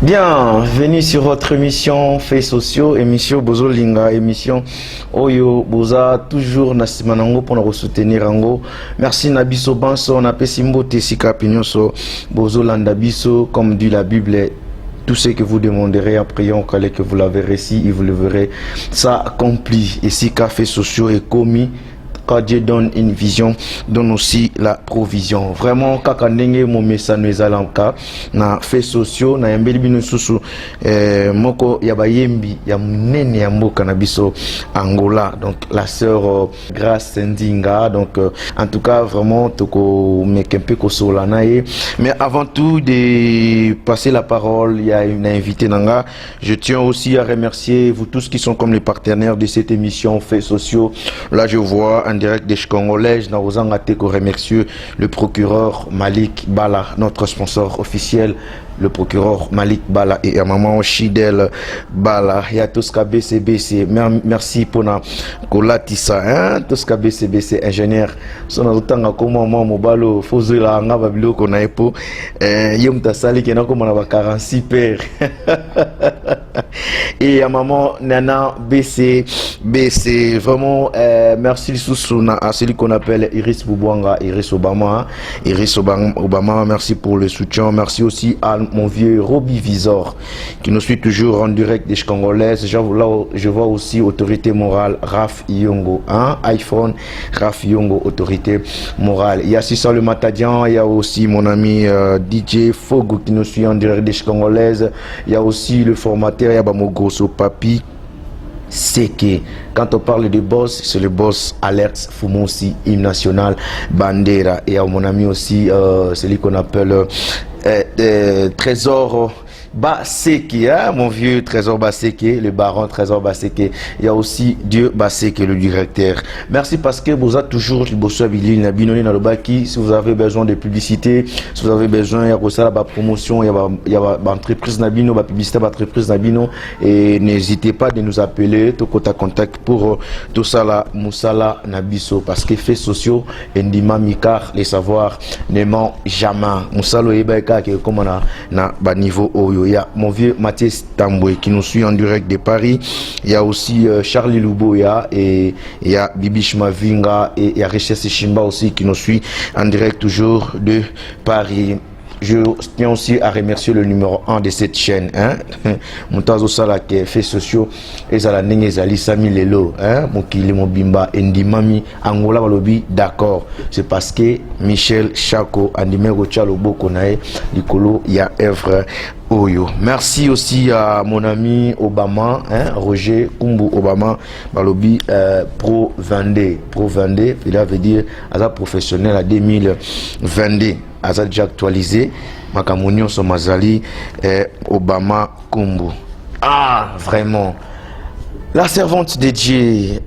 Bienvenue sur votre émission Faits sociaux, émission Bozo Linga, émission Oyo Boza, toujours Nasimanango pour nous soutenir Ango. Merci Nabiso Banso, na Pesimbo Tessika Pinyoso, Bozo Landabiso, comme dit la Bible. Tout ce que vous demanderez en priant, que vous l'avez réussi et vous le verrez, ça accomplit. Et si Café sociaux est commis, quand Dieu donne une vision, donne aussi la provision. Vraiment, quand mon message nous est na fait sociaux, na yambeli bino susu, moko yabayembi ya munene ya mboka na biso Angola. Donc la sœur Grace Ndinga. Donc en tout cas vraiment toko mekempe ko solanaye. Mais avant tout de passer la parole, il y a une invitée nanga. Je tiens aussi à remercier vous tous qui sont comme les partenaires de cette émission Faits sociaux. Là je vois en direct des Congolais, nous remercier le procureur Malik Bala, notre sponsor officiel, le procureur Malik Bala et à maman Chidel Bala, et à Tosca BCBC. Merci pour na kolatisa, hein, Tosca BCBC ingénieur. Son autant comme maman mobalo fozela nga babilo kona epo, yom tasali kena comme on a 46 pères. Et à maman Nana BC, vraiment merci Sousouna à celui qu'on appelle Iris Boubouanga, Iris Obama, merci pour le soutien. Merci aussi à mon vieux Roby Visor qui nous suit toujours en direct des Congolaises. Je vois aussi autorité morale Raf Yongo, hein, iPhone Raf Yongo, autorité morale. Il y a Sissa le Matadian, il y a aussi mon ami DJ Fogo qui nous suit en direct des Congolaises. Il y a aussi le formateur Yabamogroso Papi. C'est que quand on parle de boss, c'est le boss Alert Fumosi, hymne national Bandera. Et à mon ami aussi, celui qu'on appelle Trésor Baseke, hein, mon vieux Trésor Baseke, le baron Trésor Baseke. Il y a aussi Dieu Baseke, le directeur. Merci parce que vous avez toujours si vous avez besoin de publicité, si vous avez besoin de promotion, il y a entreprise Nabino, publicité entreprise Nabino, et n'hésitez pas de nous appeler, tout contact pour tout ça là, Moussala Nabiso, parce que faits sociaux, Ndima Mikar, les savoirs ne ment jamais. Moussalo Ebaïka, qui est comme on a na niveau Oyo. Il y a mon vieux Mathias Tamboué qui nous suit en direct de Paris. Il y a aussi Charlie Louboya et il y a Bibish Mavinga et il y a Richesse Chimba aussi qui nous suit en direct toujours de Paris. Je tiens aussi à remercier le numéro 1 de cette chaîne, hein, Montazo Sala qui fait sociaux et Zala Nenge Zali Sami Lelo, hein, Mokili Mobimba Ndimami Angola Balobi, d'accord. C'est parce que Michel Chako Andimego Chalobo Konae Likolo ya Evre Oyo. Merci aussi à mon ami Obama, hein, Roger Kumbu Obama Balobi Pro 22. Pro 22, il veut dire à professionnel à 2022. Asa déjà actualisé Makamunio Somazali Obama Kumbu. Ah, vraiment la servante de Dieu.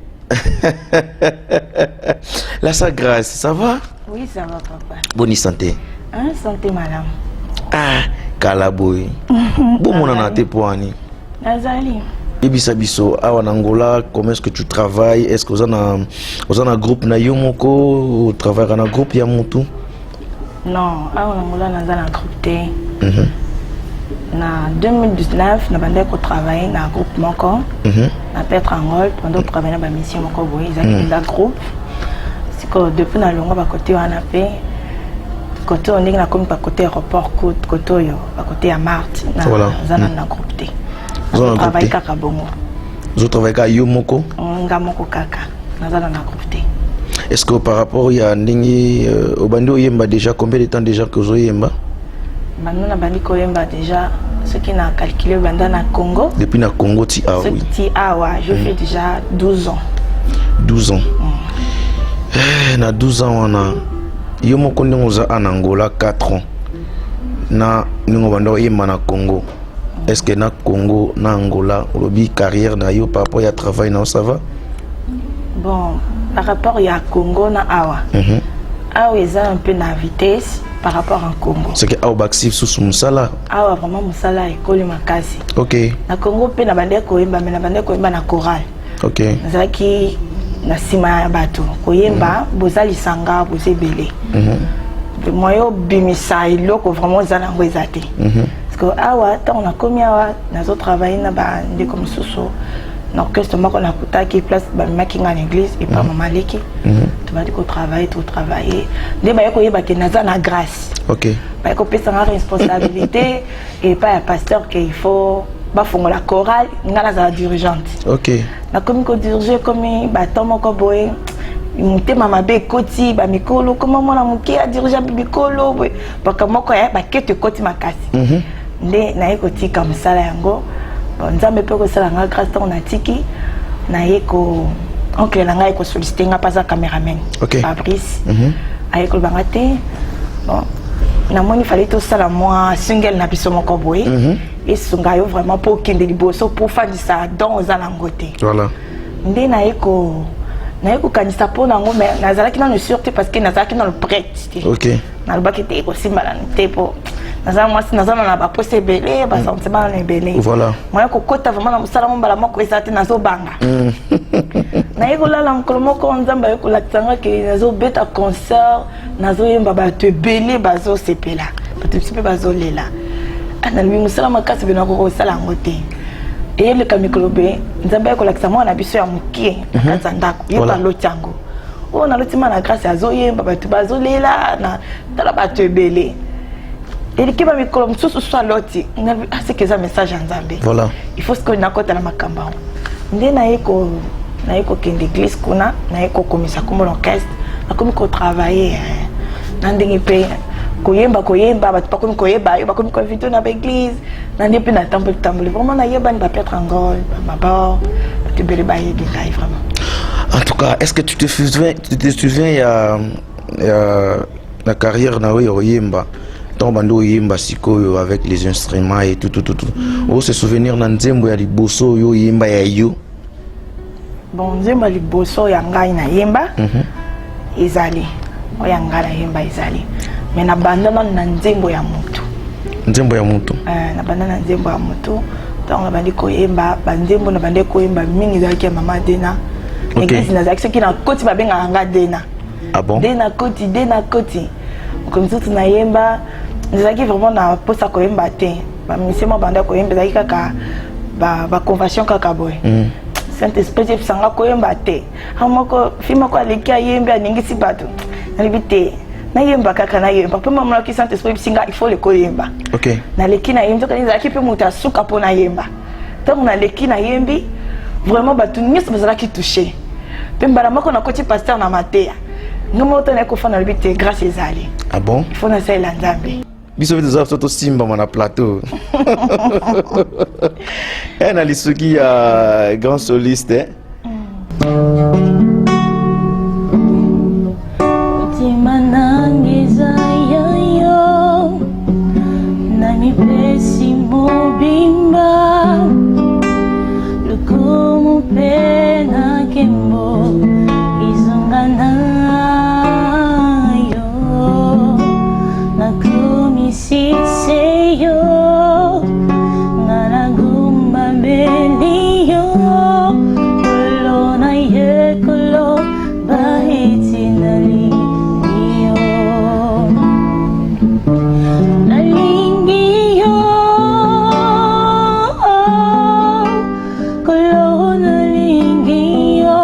La sa grâce, ça va? Oui, ça va papa. Bonne santé. Hein, santé madame. Ah, Kalaboy. Bon mon anate poani. Nazali. Ebisa biso awa na Angola, comment est-ce que tu travailles? Est-ce que vous avez un groupe na yomoko ou travaille dans un groupe ya mutu? Non, awa na Angola na un groupe T. Na 2019, na bandé ko travailler na groupe moko. Na Petre Angol pendant travailler na ba mission moko boy, ils ont groupe. C'est que depuis na longo ba côté wana pe côté on est na comme pas côté aéroport côté yo, ba côté à Marthe na na groupe T. On travaille kaka bongo. Vous travaillez ka yo moko? Nga moko kaka. Na na groupe T. Est-ce que par rapport à Ndingi au bando yemba déjà combien de temps déjà que vous yemba? Maintenant na bandi ko yemba déjà ce qui n'a calculé banda na Congo. Depuis na Congo ti ah oui. Ti ah ouais, je fais déjà 12 ans. 12 ans. Na 12 ans on a yo moko ndonza en Angola 4 ans. Na ningo bando yemba na Congo. Est-ce que na Congo na Angola lobi carrière na yo par rapport à travail na ça va? Bon, par rapport à Congo na awa. Awa ils ont un peu na vitesse par rapport à Congo. C'est que awa baxif sous musala. Awa vraiment musala école makasi. OK. Na Congo pe na bande ko yemba mais na bande ko yemba na chorale. OK. Zaki na sima ya bato ko yemba bozali sanga bozebele. Moyo bimisa iloko vraiment zana ngwezate. que awa tant on a commis awa nazo travailler na ba ndé comme soso na orchestre moko na kutaki place ba makinga na église et pas mama leki tu vas dire qu'on travaille tout travailler ndé ba yako yeba ke naza na grâce OK ba yako pesa na responsabilité et pas un pasteur qu'il faut ba fongo la chorale ngala za dirigeante OK na comme ko diriger comme ba tomo ko boy mutema mabe koti ba mikolo comment mona muke a diriger bikolo boy ba kamoko ya ba kete koti makasi nde na yeko tika musala yango nzambe pe ko sala nga grâce on a tiki na yeko oncle na nga yeko solliciter nga pas cameraman Fabrice ayeko bangate bon na moni fallait tout ça la moi single na biso moko boy et sunga yo vraiment pour kende liboso pour faire ça dans za langote voilà nde na yeko kanisa pona ngo mais nazalaki na sûreté parce que nazalaki na le prêtre OK na le bakete ko simbala ntepo nazama na ba poste belé ba sentiment na belé voilà moi ko kota vraiment na musala mbala moko ezate nazo banga na yeko lala nkolo moko nzamba yeko latsanga ke nazo beta concert nazo yemba ba te belé bazo sepela bato sipe bazo lela ana lui musala makasi bena ko sala ngote et le kamikolobe nzamba yeko laksa mwana biso ya mukie katsa ndako yeba lotiango o na lotima na grâce azo yemba bato bazo lela na tala bato belé et qui va me comme soit loti c'est que ça message en Zambie voilà il faut ce que na kota la makamba ndé na yeko kende église kuna na yeko komisa comme l'orchestre na comme ko travailler na ndenge pe koyemba ba pas comme koyeba ba comme ko invité na église na ndé na temple vraiment na yeba ni ba Pierre Angol ba baba te bele ba yebi vraiment en tout cas est-ce que tu te souviens il y a la carrière na oyemba donc bando yemba sikoyo avec les instruments et tout on se souvenir na nzembo ya liboso yo yemba ya yo bon nzembo ya liboso ya ngai na yemba ezali o ya ngai na yemba ezali mais na bandana na nzembo ya mutu na bandana na nzembo ya mutu donc na bandi ko yemba banzembo na bandi ko yemba mingi ezalaki ya mama Dena église na zaki soki na koti babenga nga Dena ah bon Dena koti comme tout na yemba ezalaki vraiment na posa koyemba te bamisema banda koyemba ezalaki kaka ba convention kaka boy Saint-Esprit sanga koyemba te amoko fima ko aleki ayemba ningisi bato nalibi te na yemba kaka na yemba pe mama ki Saint-Esprit singa il faut le koyemba OK na leki na yemba kana ezalaki pe muta suka po na yemba donc na leki na yembi vraiment bato nyonso bazalaki touché pe mbala moko na koti pasteur na mateya nous tenons qu'on fait notre vie grâce à Zali. Ah bon? Il faut nous essayer l'ensemble. Bisous des autres simba mon plateau. Et na lisuki ya grand soliste. Timanangiza yo nami pesi mobimba lukumu pena kembo izongana si seyo naragumba beliyo kolona yekolo bahiti nalingiyo kolona lingiyo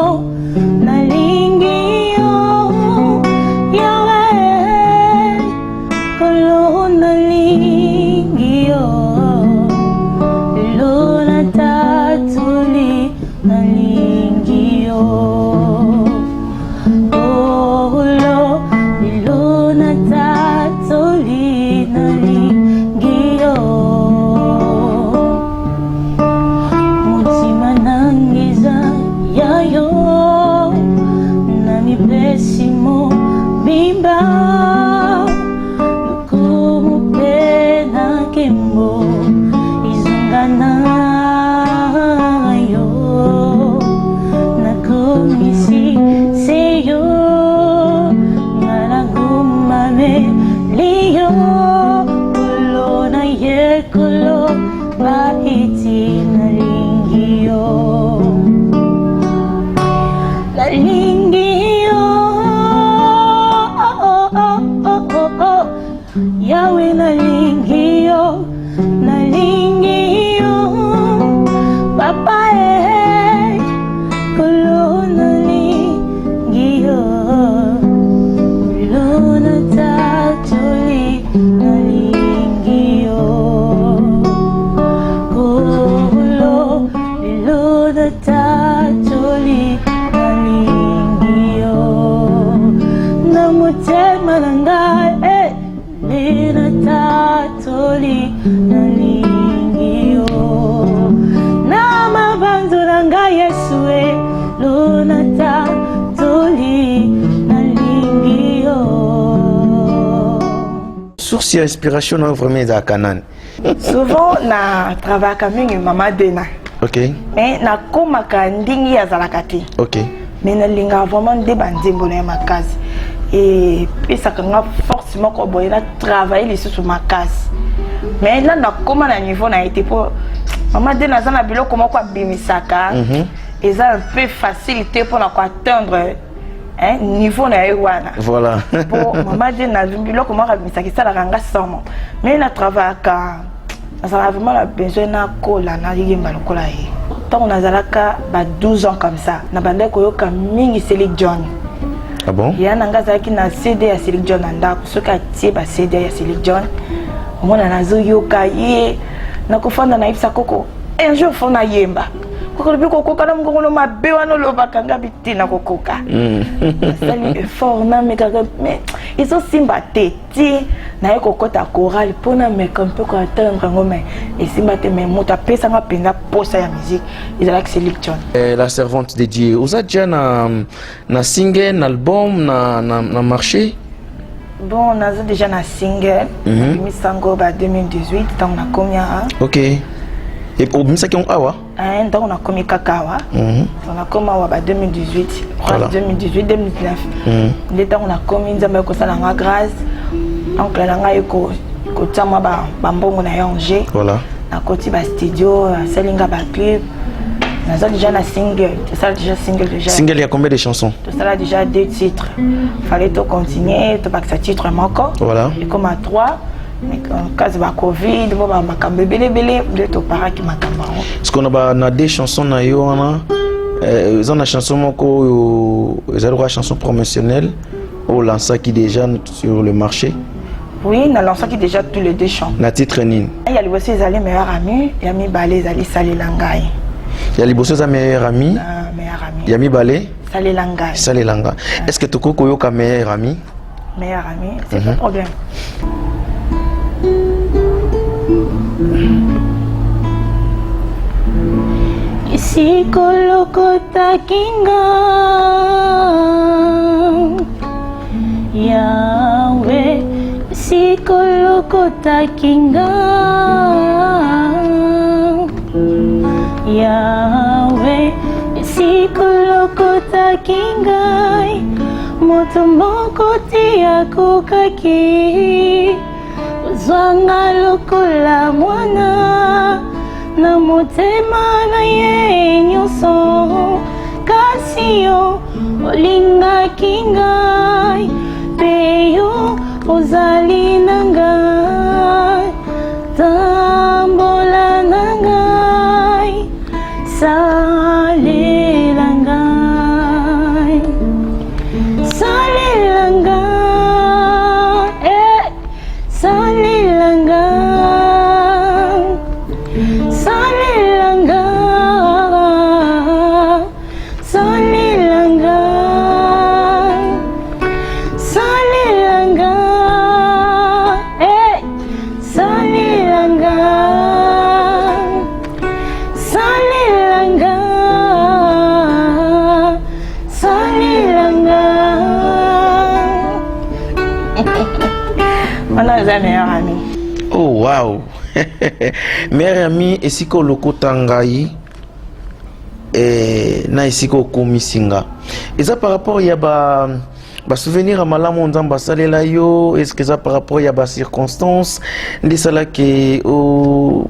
nalingiyo yawe kolona luna tatuli nalingio lo luna tatuli nalingio mutima nangiza yayo nami pesimo bimba kembo izungana yo nakumisi seyo naraguma me liyo kulona yekulo bahiti nalingiyo yawe nalingiyo na source d'inspiration vraiment à Canaan. Souvent na travaille comme une maman Dena. OK. Mais na koma kandingi ya zalakati. OK. Mais na linga vraiment débandé bonne ma case. Et puis ça quand forcément ko boy na travailler sur ma case. Mais là na koma na niveau na été pour maman Dena za na bilo comment ko bimisaka. Et ça un peu facilité pour na ko atteindre niveau na ewana. Voilà. Pour maman Dena bilo comment bimisaka ça la ranga samo. Mais na travaille ka ça a vraiment besoin na kola na yimba lokola yi. Tant on a zalaka ba 12 ans comme ça. Na bande ko yoka mingi Selig John. Ah bon? Ya nanga zaki na CD ya Selig John anda ko soka tie ba CD ya Selig John. Mona na zo yoka ye na ko fanda na ipsa koko. Un jour fona yemba. Koko le biko koka na mgongo mabe wana lo bakanga bitina kokoka. Sali effort na meka mais ils sont simba teti na eko kota chorale pona me un peu ko atteindre ngome et simba te me muta pesa nga penda posa ya musique ils ont Selig John. La servante de Dieu. Vous êtes déjà na single, na album, na marché? Bon, on a déjà na single, mi sango ba 2018 tant on a combien? OK. Et au Misa qui ont awa? Donc on a commis kakawa. On a commis awa 2018, voilà. 2018, 2019. Le temps on a commis nzamba ko sala nga grâce. Donc là nga eko ko tama ba mbongo na yonge. Voilà. Na koti ba studio, salinga ba clip. On a déjà la single, tout ça déjà single déjà. Single il y a combien de chansons? Tout ça là déjà 2 titres. Fallait tout continuer, tout pas que ça titre encore. Voilà. Et comme à 3 mais en cas de Covid, on va m'accaber belé de ton parent qui m'accable. Est-ce qu'on a des chansons na yo on ils ont la chanson moko ils ont la chanson promotionnelle ou lancé qui déjà sur le marché? Oui, on a lancé qui déjà tous les 2 chants. Na titre nini? Il y a les bosses les meilleurs amis, il y a mi balé les salé langai. Il y a les bosses les meilleurs amis. Il y a mi balé salé langai. Salé langai. Est-ce que tu connais comme meilleur ami? Meilleur ami, c'est pas problème. Isi koloko takinga Yahweh, isi koloko takinga Yahweh, isi koloko takinga moto moko tia kokaki Zwanga lokola mwana na motema na ye nyonso kasi yo olingaki ngai mpe yo ozali na ngai tambola na ngai salela ngai salela ngai salela ngai salilanga salilanga salilanga salilanga salilanga salilanga Voilà les meilleurs amis. Oh wow. Meilleur ami esiko lokota ngai na esiko komisinga. Et ça par rapport il y a ba souvenir à malamu nzamba salela yo, est-ce que ça par rapport il y a ba circonstances ndi sala ke o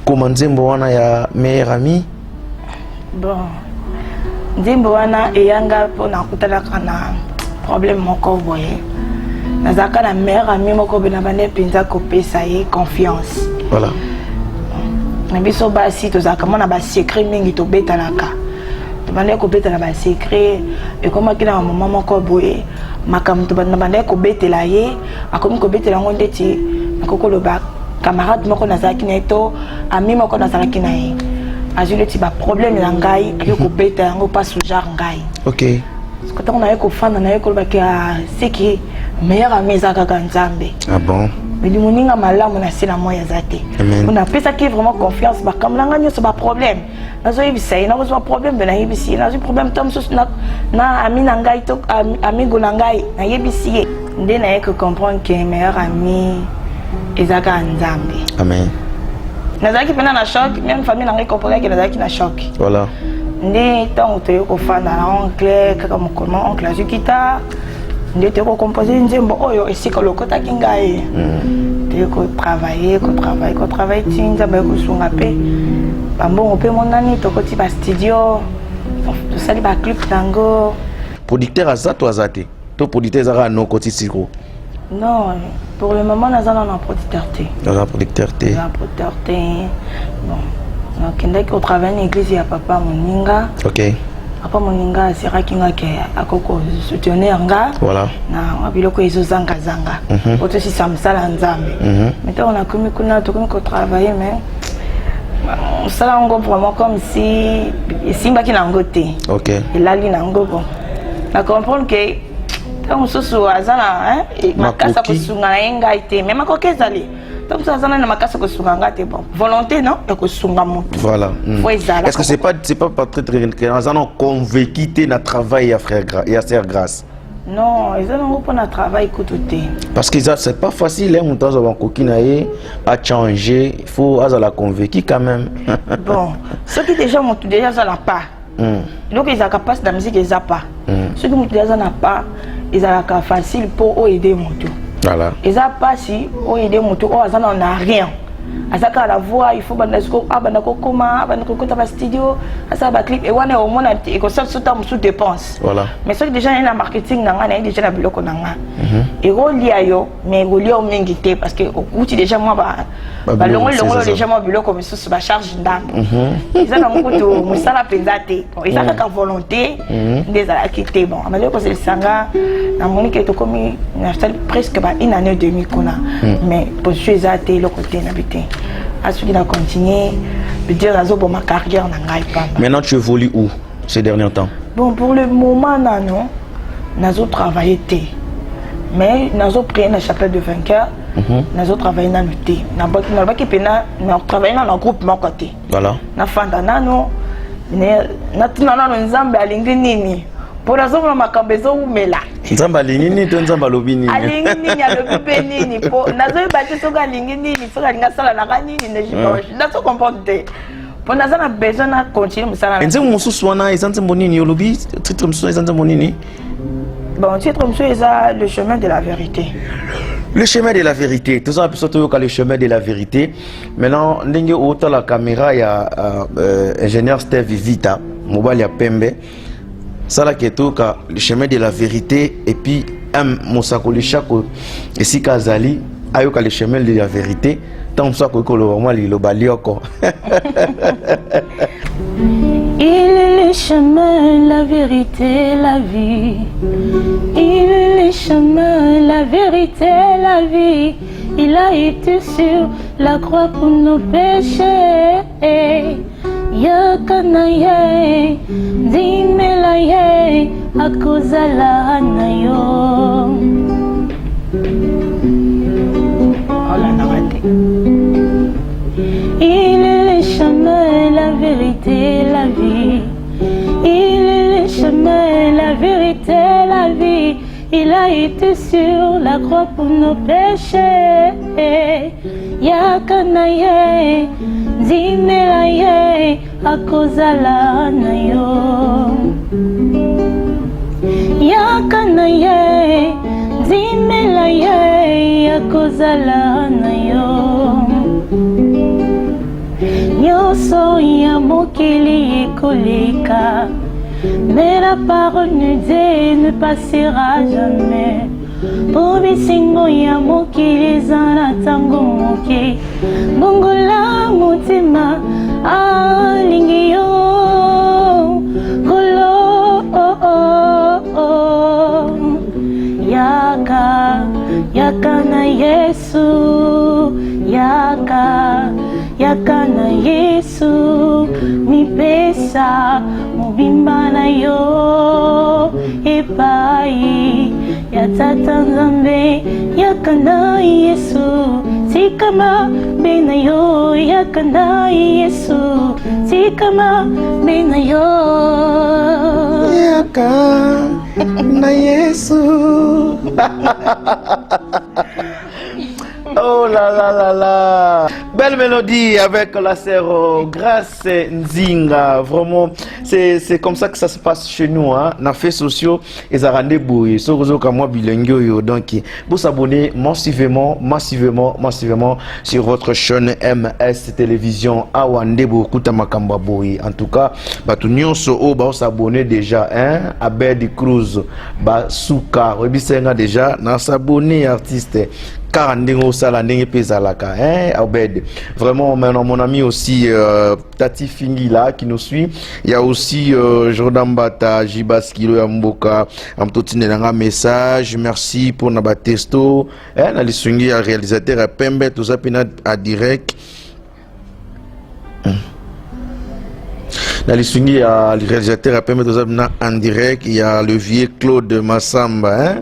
komanzembo wana ya meilleur ami? Bon. Nzembo wana eyanga pona kutala kana problème moko boye. Nazaka na meilleur ami moko bena bane penza ko pesa ye confiance. Voilà. Na biso basi tozaka mona ba secret mingi to betalaka. To bane ko betala ba secret e koma kina mama moko boye makam to bane ko betela ye akomi ko betela ngonde ti akoko loba camarade moko nazaki na to ami moko nazaki na ye. Azule ti ba problème na ngai ko betela ngo pas sous genre ngai. OK. Parce que on a ko fana na ko ba ka seki meilleur ami Zaka Nzambe. Ah bon? Mais du moninga malamu na sila moya zate. On a fait ça qui est vraiment confiance ba comme langa nyo so ba problème. Nazo yebisa ina ko so problème na yebisi. Nazo problème tom so na ami na ngai to amigo na ngai na yebisi. Ndé n'a que comprendre que meilleur ami ezaka nzambe. Amen. Nazaki pena na choc, même famille n'a comprendre que nazaki na choc. Voilà. Ndé tant que tu fan na oncle kaka mokoma oncle a guitare. Ndé tu composer nzembo oyo esika lokota kingaye. Tu ko travailler tinza ba ko sunga pe. Bambo pe monani to ko ti ba studio. To sali ba clip tango. Producteur azato azate. To producteur zara no koti siko. Non, pour le moment, nous avons un producteur. Un producteur. Bon. Donc, on travaille dans l'église, il y a papa Moninga. Ok. Papa Moninga, c'est vrai qu'il y a un soutenir. Voilà. On a vu que les zanga. Autre si ça me sale en Zambie. Maintenant, on a commis qu'on travaille, mais ça a vraiment comme si Simba qui n'a pas goûté. Ok. Et là, il n'a pas goûté. On comprend que on se souvient, hein, ma casse à Kosunga n'engaité, même à Kokezali. Donc ça, na ma casse à Kosunga n'engaité bon. Volonté non, et Kosunga monte. Voilà. Est-ce que c'est pas très que nous allons convaincu na travail à frère et à sœur grâce? Non, ils ont pas na travail côté. Parce que c'est pas facile, hein, mon temps avant coquinailler à changer, il faut la convaincu quand même. Bon, ceux qui déjà montent déjà ça n'a pas. Donc ils ont capacité de la musique ils n'ont pas. Ceux qui montent déjà n'a pas. Ils ont facile pour aider mon tour. Voilà. Ils ont pas si pour aider mon tour, ils n'ont rien. À la voix, il faut que studio, à clip et on est au moins sous dépense. Voilà. Mais ceux qui déjà un marketing, déjà la bloc et relié mais relié au mingité parce que au coût déjà moi déjà moi bloc comme ça charge d'âme. Ils ont un coup musala pesate. Ils ont la volonté des à quitter bon. Mais le c'est sanga na monique est comme presque une année et demie qu'on a. Mais pour ceux athées le côté n'habité. À ce qu'il a continué, de dire pour ma carrière pas. Maintenant tu évolues où ces derniers temps? Bon pour le moment non, nous travaillé mais nous avons pris une chapelle de vainqueur, nous avons travaillé dans le thé. Nous avons travaillé dans le groupe mon côté. Voilà. Nous avons fait nini pour la zone makambezo ou mela. Nzamba lingini to nzamba lobini. Alingini alobi nini po nazo bati soka lingini soka linga sala na kanini ne jibosh. Nazo comprendre. Pour nous avons besoin de continuer musala. Nze mususu wana ezanze monini yolobi titre mususu ezanze monini. Bon, titre mususu eza le chemin de la vérité. Le chemin de la vérité. Tout ça surtout le chemin de la vérité. Maintenant ndenge autant la caméra ya ingénieur Steve Vita, mobile ya Pembe. Ça là qui est tout le chemin de la vérité et puis Moussako le chako et si Kazali ayoka le chemin de la vérité tant ça que le vraiment le balioko. Il est le chemin, la vérité, la vie. Il est le chemin, la vérité, la vie. Il a été sur la croix pour nos péchés. Yakanaye, dimelaye, akozala nayo. Il est le chemin, la vérité, la vie. Il est le chemin, la vérité, la vie. Il a été sur la croix pour nos péchés. Yakanaye, dimelaye, akozala nayo. Yakanaye, dimelaye, akozala nayo. Nyoso ya mokili ekoleka, mais la parole de Dieu ne passera jamais. Pour bisingo ya mokili zana tango moke, bongola motima alingi yo, golo yaka yaka na Yesu, yaka na Yesu, mi pesa mobimba na yo epai ya tata nzambe, yaka na Yesu, sikama bena yo, yaka na Yesu, sikama bena yo, na Yesu. Oh là là là là. Belle mélodie avec la sœur Grace Nzinga. Vraiment, c'est comme ça que ça se passe chez nous. Hein. Dans les faits sociaux, ils ont rendez-vous. Donc, vous s'abonner massivement sur votre chaîne MS Télévision. En tout cas, nous sommes s'abonner déjà. Hein? Abed Cruz, Souka, déjà, nous s'abonner artiste. Vraiment, maintenant, mon ami aussi, Tati Fingi là, qui nous suit. Il y a aussi Jordan Bata, Jibas Kilo Yamboka, Amtotine Nanga message. Merci pour Naba Testo. Nali Swingi, réalisateur à Pembe, tout ça, à direct. Nali Swingi, réalisateur à Pembe, tout ça, en direct. Il y a le vieux Claude Massamba,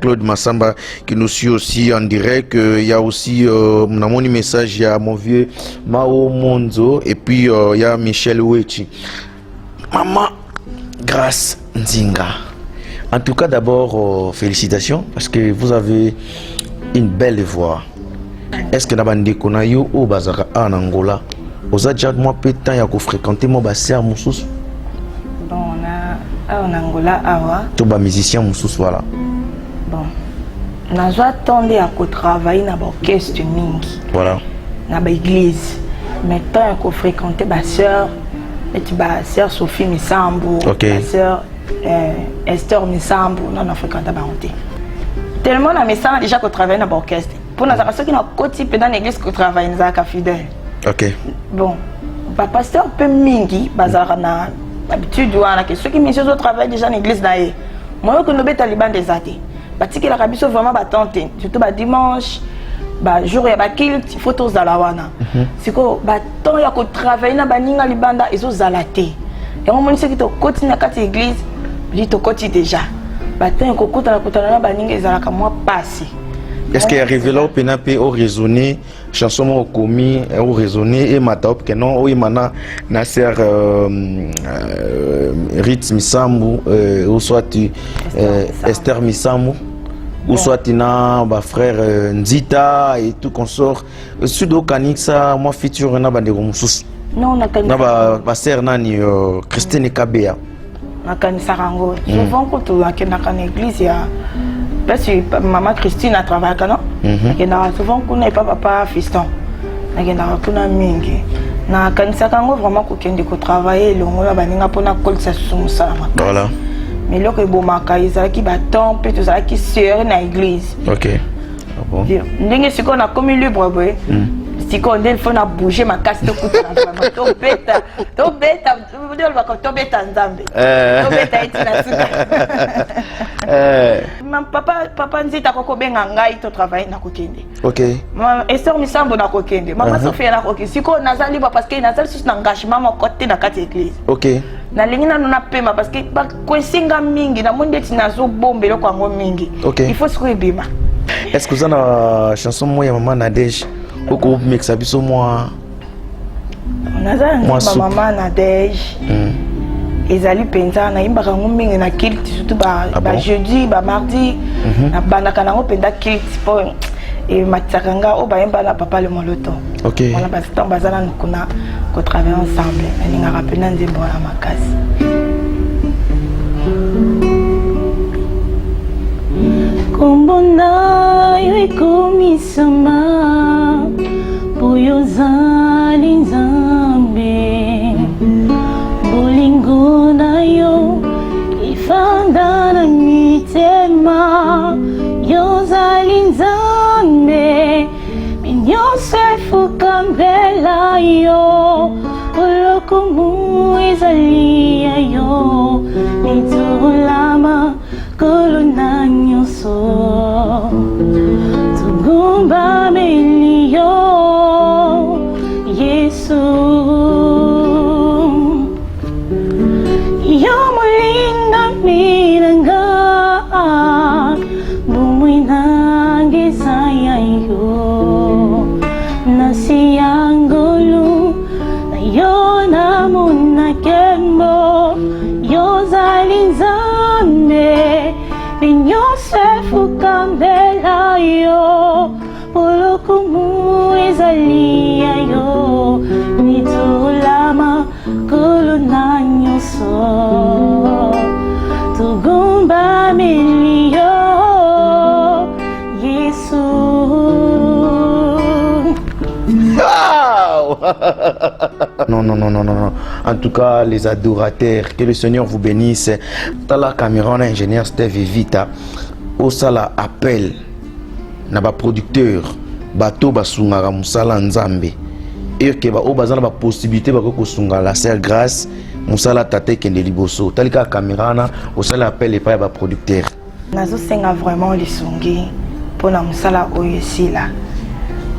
Claude Massamba qui nous suit aussi en direct. Il y a aussi mon message, il y a mon vieux Mao Monzo et puis il y a Michel Ouechi. Maman Grace Nzinga. En tout cas, d'abord félicitations parce que vous avez une belle voix. Est-ce que Nabandi Konayo ou Bazara en Angola, vous avez déjà moi peu de temps à fréquenter mon bassin Moussous? Bon, on a en Angola, tout bas musicien Moussous, voilà. Bon, nous attendons à travailler dans l'orchestre mingi. Voilà. Dans l'église. Maintenant, on fréquenter ma soeur, ma soeur Sophie Missambo, ma soeur Esther Missambo, on a fréquenté ma honte. Tellement on a mis ça déjà qu'on travaille dans l'orchestre. Pour nous, ceux qui ont côté dans l'église qu'on travaille, nous avons fidèle. Ok. Bon, le pasteur peut mingi, bazar na habitude que ceux qui misent au travail déjà dans l'église d'ailleurs. Moi, je suis taliban des athées. Parce que la Rabbi vraiment batante, surtout dimanche, jour il y a kilt, photos à la wana. C'est que tant il y a travailler na baninga libanda ils ont zalaté. Et on me dit que tu continues à cette église, dit tu continues déjà. Tant que tu na baninga ils zalaka moi passé. Est-ce qu'il est arrivé là au pénapé au raisonner chanson au commis au raisonner et matop que non oui mana Nasser Ritz Misambu ou soit Esther Misambu ou soit tina ba frère Nzita et tout consort sudo kaniksa moi feature na bande mususu non na ba sœur nani Christine Kabea na kanisa rango souvent quand tu vas na église ya parce que maman Christine a travaillé quand il y a souvent qu'on n'est pas papa fiston il y a qu'on a mingi na kanisa kango vraiment qu'on travailler longo la baninga pour na col ça sous ça voilà mais là que bon makaïsa qui battant peut tout ça qui sœur na église ok ah bon ndenge siko na comme libre boy siko ndel faut na bouger ma casse de coup to beta ndel ba to beta nzambe to beta itina suka papa Nzita koko benga ngai to travailler na kokende ok mama Esther Misambo na kokende mama Sophie na kokende siko nazali ba parce que nazali sous engagement mon côté na kati église ok na lingi na nuna pema parce que ba kwesinga mingi na monde tina zo bombe lo kwango mingi okay. Il faut se bima. Est-ce que vous avez une chanson moi maman Nadège ou que vous mixez biso moi maman Nadège ezali penza na imbaka ngomingi na kilt surtout ba jeudi ba mardi na banaka nango penda kilt po et matsakanga o ba yemba na papa le moloto OK on a pas temps bazana nkuna ko travailler ensemble ni nga rapena nzembo ya makasi kombona yoikomisama boyo zali nzambe bolingo na yo ifanda na mitema yo zali nzambe minyonso efukambela yo olokumu ezali ya yo mitulama kolona nyonso tugumba melio yesu yo mulinda milanga bumwinangisa yayo nasiyangolu na yo namuna kembo yo zali nzambe binyonse fukambela yo polokumu ezali ya yo mitulama kuluna nyonso tugumba milio Yesu. Non. En tout cas, les adorateurs, que le Seigneur vous bénisse. Dans la caméra, on a ingénieur Steve Vita. Au sala appel, naba producteur, bateau basungara musala nzambe. Et que ba obazana ba possibilité ba ko sunga la sœur grâce musala tate kende liboso. Talika caméra na au sala appel et pas ba producteur. Nazo senga vraiment les sungi pour na musala oyesila.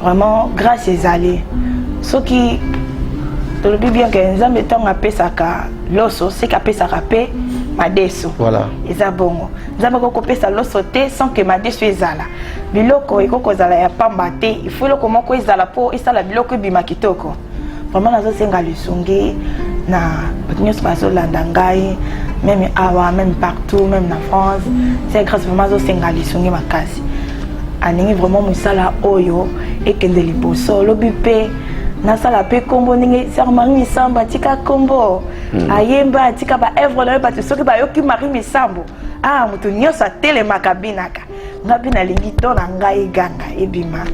Vraiment grâce ezali. Ce qui te le bien que nzambe tanga pesaka loso c'est ka pesaka pe madeso. Voilà. Eza bongo. Nzambe ko pesa loso te sans que madeso ezala. Biloko ekoko zala ya pamba te, il faut loko moko ezala po esala biloko bima kitoko. Vraiment nazo senga lusungi na nyos baso landa ngai même awa même partout même na France. C'est grâce vraiment nazo senga lusungi makasi. Aningi vraiment musala oyo ekende liboso lobi pe nasala pe kombo ningi sœur Marie Misambo tika kombo ayemba tika ba evre na ba soki ba yoki Marie Misambo mutu nyonso atele makabinaka ngapi na lingi to na ngai ganga ebima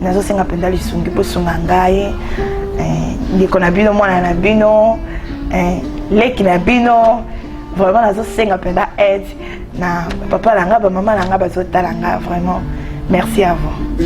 nazo senga penda lisungi po sunga ngai ndiko na bino mwana na bino leki na bino vraiment nazo senga penda aide na papa langa ba mama langa ba zotala nga vraiment. Merci à vous.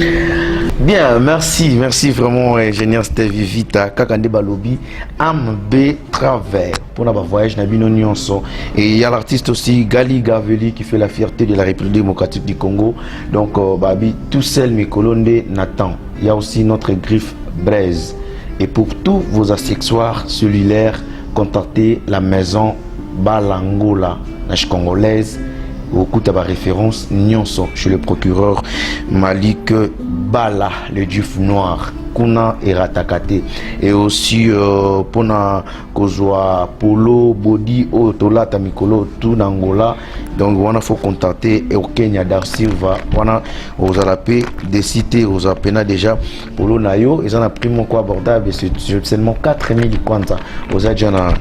Bien, merci vraiment, ingénieur Steve Vita, Kakande Balobi, Ambe Travers, pour notre voyage Nabino Nyonso. Et il y a l'artiste aussi, Gali Gaveli, qui fait la fierté de la République démocratique du Congo. Donc, Babi, tout seul, mes colonnes, Nathan. Il y a aussi notre griffe Braise. Et pour tous vos accessoires cellulaires, contactez la maison Balangola, la congolaise. Au coup de référence Nyonso chez le procureur Malik Bala, le Diouf noir, Kuna et Ratakate. Et aussi pour na kozwa Polo Body Otola Tamikolo tout n'Angola. Donc on faut contacter au Kenya Dar Silva. On a aux alapé des cités aux apena déjà Polo Nayo. Ils en a pris mon quoi abordable. C'est seulement 4000 kwanza aux adjana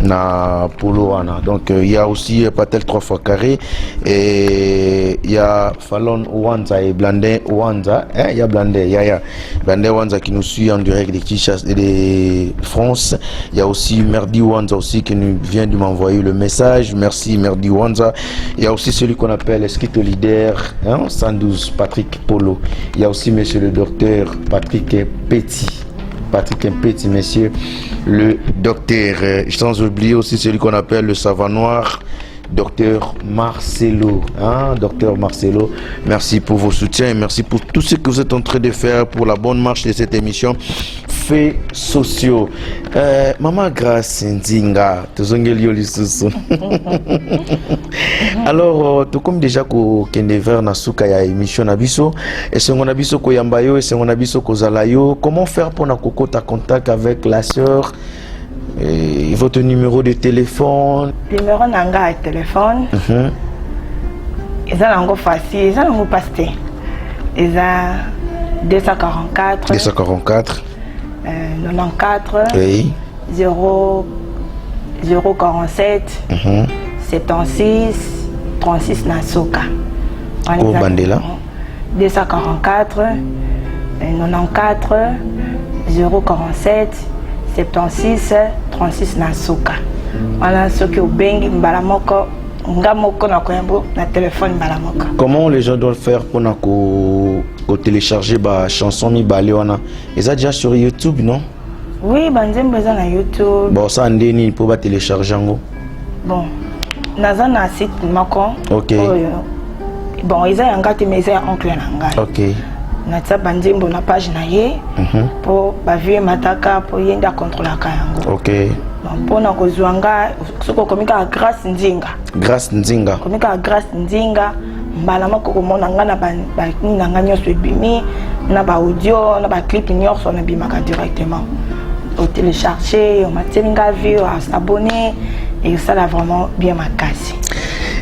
na Polo Wana. Donc il y a aussi Patel 3 fois carré. Et il y a Fallon Wanza et Blandin Wanza. Il y a Blandin, Blandin Wanza qui nous suit en direct de Kinshasa et de France. Il y a aussi Merdi Wanza aussi qui nous vient de m'envoyer le message. Merci Merdi Wanza. Il y a aussi celui qu'on appelle Esquito Leader, 112 Patrick Polo. Il y a aussi monsieur le docteur Patrick Petit. Patrick Petit, monsieur le docteur. Sans oublier aussi celui qu'on appelle le savant noir. Docteur Marcelo, Docteur Marcelo, merci pour vos soutiens et merci pour tout ce que vous êtes en train de faire pour la bonne marche de cette émission. Faits sociaux. Maman Grâce Nzinga, alors, tout comme déjà qu'on est vers Nasuka ya émission Nabiso, et si on a biso ko yambayo, et si on a biso ko zalayo, comment faire pour na ta contact avec la sœur? Et votre numéro de téléphone? Numéro nanga de téléphone. Ils ont facile, ils ont pasté. Ils ont 244. 244. 94. Oui. 047. 76. 36 Nasuka. Au Bandela. 244. 94. 047. 76 36 Nasuka. Voilà ce que au bengi mbalamoko ngamoko na koyambo na téléphone mbalamoko. Comment les gens doivent faire pour télécharger ba chanson mi baleona? Ils ont déjà sur YouTube, non? Oui, banzembo za na YouTube. Bon ça ndeni pour ba télécharger ngo. Bon, naza na site mako. OK. Bon, ils ont ngati mais ils ont oncle na ngai. OK. Na tsa banzembo na page na ye pour ba vie mataka pour yenda contrôler kayango. OK. Bon na kozwanga soko komika Grâce Nzinga. Grâce Nzinga. Komika Grâce Nzinga mbala mako komona nga na ba ni nga nyonso ebimi na ba audio na ba clip nyonso na bimaka directement. Au télécharger, au matinga vie, à s'abonner et ça là vraiment bien makasi.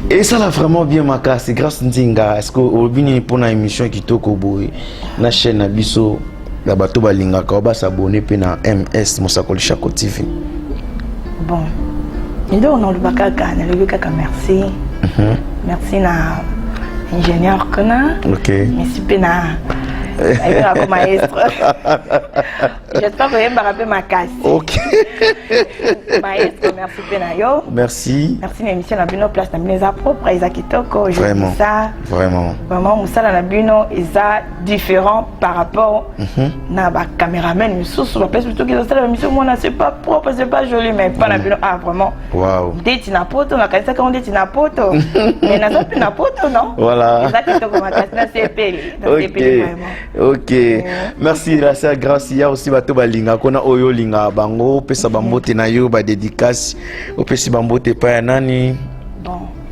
Et ça l'a vraiment bien marqué, c'est grâce à Nzinga. Est-ce que au bini pour une émission qui toque au bout, la chaîne Abisso, la bateau balinga va s'abonner puis na MS Mosakoli Chako TV. Bon, et donc on a le bakaka, on a le bakaka merci, merci na ingénieur Kona, merci pena. Comme maestro. J'espère que vous avez ma casse. Ok. Maestro, merci Penayo. Merci. Merci l'émission na bino place na bino za propre Isa Kitoko. Vraiment. Ça. Vraiment. Vraiment musala na bino Isa différent par rapport na ba caméraman sous la place plutôt que ça la mission moi c'est pas propre, c'est pas joli mais pas na bino vraiment. Wow. Date na poto na kanisa quand date na poto. Mais na ça na poto non. Voilà. Isa Kitoko ma casse na CPL. Ok. Ok, merci la sœur Grâce. Il y a aussi bato balinga kona oyo linga bango pesa bambote na yo ba dédicace o pesi bambote pa ya nani. Bon,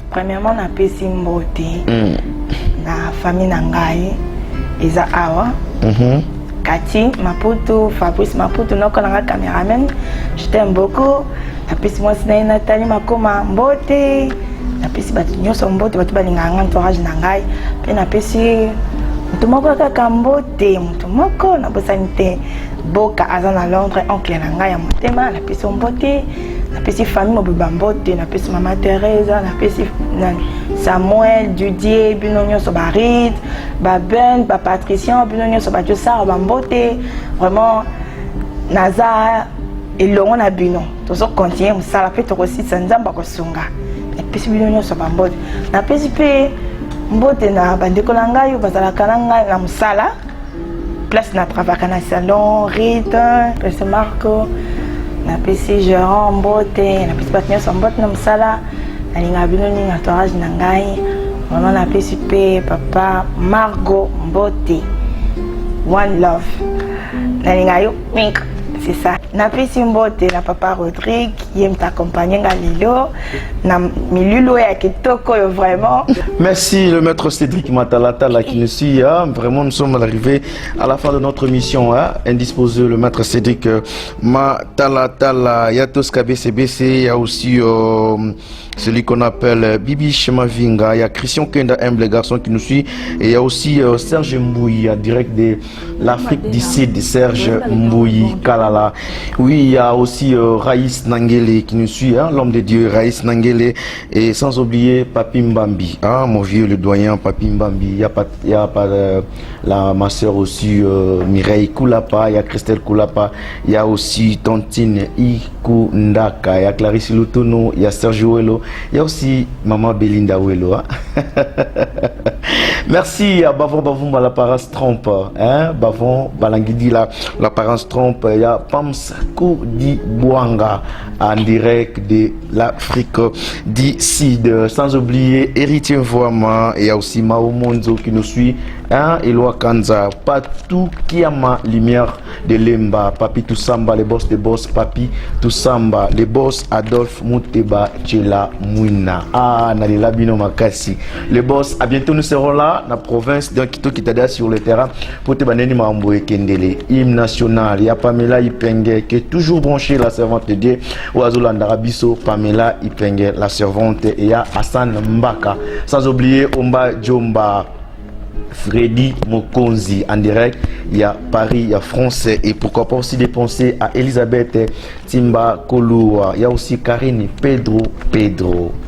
premièrement na pesi mbote na famille na ngai eza awa. Kati Maputo, Fabrice Maputo noko na cameraman. Je t'aime beaucoup. Na pesi moi sina Nathalie Makoma mbote. Na pesi bato nyoso mbote bato balinga nga entourage na ngai. Pe na pesi mutu moko kaka mbote mutu moko na bosani te boka aza na Londres oncle na ngai ya motema na pesi mbote na pesi famille mobeba mbote na pesi mama Teresa na pesi Samuel Didier bino nyonso ba Rid ba Ben ba Patricien bino nyonso ba Josar ba mbote vraiment naza elongo na bino tozo continuer musala pe to kosisa nzamba kosunga na pesi bino nyonso ba mbote na pesi pe mbote na bandeko na ngai bazalaka na ngai na musala place na travaka na salon Rita pesi Marco na pesi Jérôme mbote na pesi bato nyonso mbote na musala nalinga bino nini entourage na ngai vraiment na pesi pe papa Margot mbote one love nalinga yo mink c'est ça na pesi mbote na papa Rodrigue qui aime t'accompagner Galileo na milulo ya kitoko yo vraiment. Merci le maître Cédric Matalatala qui nous suit. Vraiment nous sommes arrivés à la fin de notre mission. Indisposé le maître Cédric Matalatala. Il y a tous KBCBC, il y a aussi celui qu'on appelle Bibi Chemavinga, il y a Christian Kenda humble garçon qui nous suit et il y a aussi Serge Mbouyi, direct de l'Afrique du Sud, Serge Mbouyi Kalala. Oui, il y a aussi Raïs Nangele qui nous suit, l'homme de Dieu Raïs Nangele, et sans oublier Papi Mbambi, mon vieux le doyen Papi Mbambi. Il y a ma soeur aussi Mireille Koulapa, il y a Christelle Koulapa, il y a aussi Tontine Ikundaka, il y a Clarisse Lutono, il y a Sergio Welo, il y a aussi Maman Belinda Welo. Merci à Bavon Bavon l'apparence trompe, Bavon Balangidi l'apparence trompe. Il y a Pams Koudi Bouanga en direct de l'Afrique du Sud. Sans oublier Héritier Voama. Il y a aussi Mao Monzo qui nous suit. Eloi Kanza, Patou Kiama Lumière de Lemba, Papi Toussamba, les boss de boss, Papi Toussamba, les boss Adolphe Mouteba, Tchela Mouina. Nalila Bino Makasi. Les boss, à bientôt nous serons là, dans la province d'un Kito Kitada sur le terrain, pour te banner Mambo et Kendele. Hymne national, il y a Pamela Ipenge qui est toujours branchée, la servante de Dieu. Oazolanda Rabiso, Pamela Ipenge, la servante, et il y a Hassan Mbaka. Sans oublier Omba Djomba. Freddy Mokonzi en direct, il y a Paris, il y a Français et pourquoi pas aussi dépenser à Elisabeth Timba Koloua, il y a aussi Karine Pedro,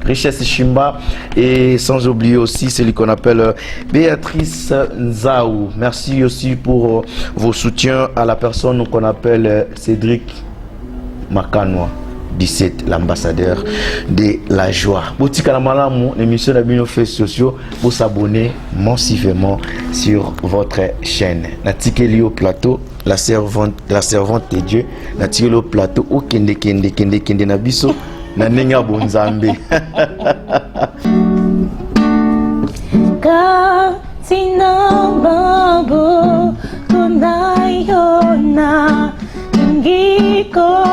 Richesse Chimba et sans oublier aussi celui qu'on appelle Béatrice Nzaou. Merci aussi pour vos soutiens à la personne qu'on appelle Cédric Makanoa. 17, l'ambassadeur de la joie. Boutique à la malamou, l'émission d'Abino fait sociaux pour s'abonner massivement sur votre chaîne. Natikeli au plateau, la servante de Dieu. Natikeli au plateau, au kende nabiso, na nenga bonzambe. Sinababo, tunayona, ingiko.